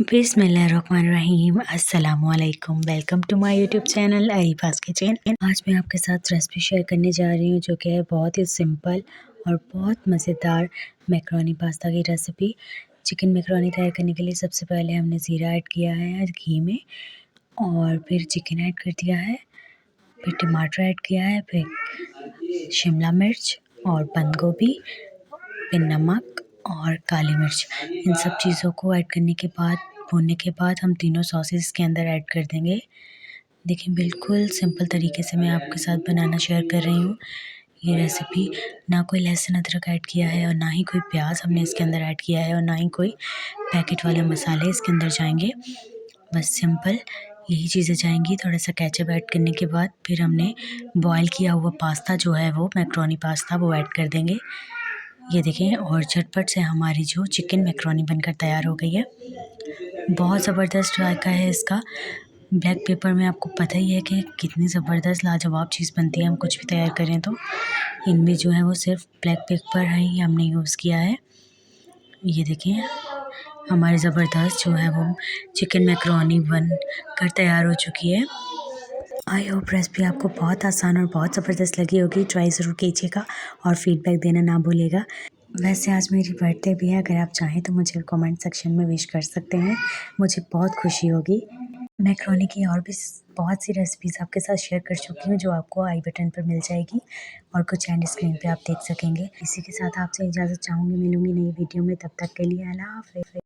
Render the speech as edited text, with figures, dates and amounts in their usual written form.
बिस्मिल्लाहिर्रहमानिर्रहीम। अस्सलामुअलैकुम। Welcome to my YouTube channel Arifa's kitchen. आज मैं आपके साथ रेसिपी शेयर करने जा रही हूँ जो कि है बहुत ही सिंपल और बहुत मज़ेदार मैकरोनी पास्ता की रेसिपी। चिकन मैकरोनी तैयार करने के लिए सबसे पहले हमने ज़ीरा ऐड किया है घी में, और फिर चिकन ऐड कर दिया है, फिर टमाटर ऐड किया है, फिर शिमला मिर्च और बंद गोभी, फिर नमक और काली मिर्च। इन सब चीज़ों को ऐड करने के बाद, भूनने के बाद हम तीनों सॉसेस के अंदर ऐड कर देंगे। देखिए बिल्कुल सिंपल तरीके से मैं आपके साथ बनाना शेयर कर रही हूँ ये रेसिपी। ना कोई लहसुन अदरक ऐड किया है और ना ही कोई प्याज हमने इसके अंदर ऐड किया है और ना ही कोई पैकेट वाले मसाले इसके अंदर जाएंगे। बस सिंपल यही चीज़ें जाएंगी। थोड़ा सा केचप ऐड करने के बाद फिर हमने बॉयल किया हुआ पास्ता जो है वो मैकरोनी पास्ता वो ऐड कर देंगे। ये देखें, और झटपट से हमारी जो चिकन मैकरोनी बनकर तैयार हो गई है। बहुत ज़बरदस्त जायका है इसका। ब्लैक पेपर में आपको पता ही है कि कितनी ज़बरदस्त लाजवाब चीज़ बनती है हम कुछ भी तैयार करें तो। इनमें जो है वो सिर्फ ब्लैक पेपर है ही हमने यूज़ किया है। ये देखिए हमारी ज़बरदस्त जो है वो चिकन मैकरोनी बन कर तैयार हो चुकी है। आई होप रेसिपी आपको बहुत आसान और बहुत ज़बरदस्त लगी होगी। ट्राई ज़रूर कीजिएगा और फीडबैक देना ना भूलिएगा। वैसे आज मेरी बर्थडे भी है, अगर आप चाहें तो मुझे कमेंट सेक्शन में विश कर सकते हैं, मुझे बहुत खुशी होगी। मैकरोनी की और भी बहुत सी रेसिपीज़ आपके साथ शेयर कर चुकी हूँ जो आपको आई बटन पर मिल जाएगी और कुछ एंड स्क्रीन पे आप देख सकेंगे। इसी के साथ आपसे इजाज़त चाहूँगी, मिलूँगी नई वीडियो में। तब तक के लिए अल्लाह हाफ़िज़।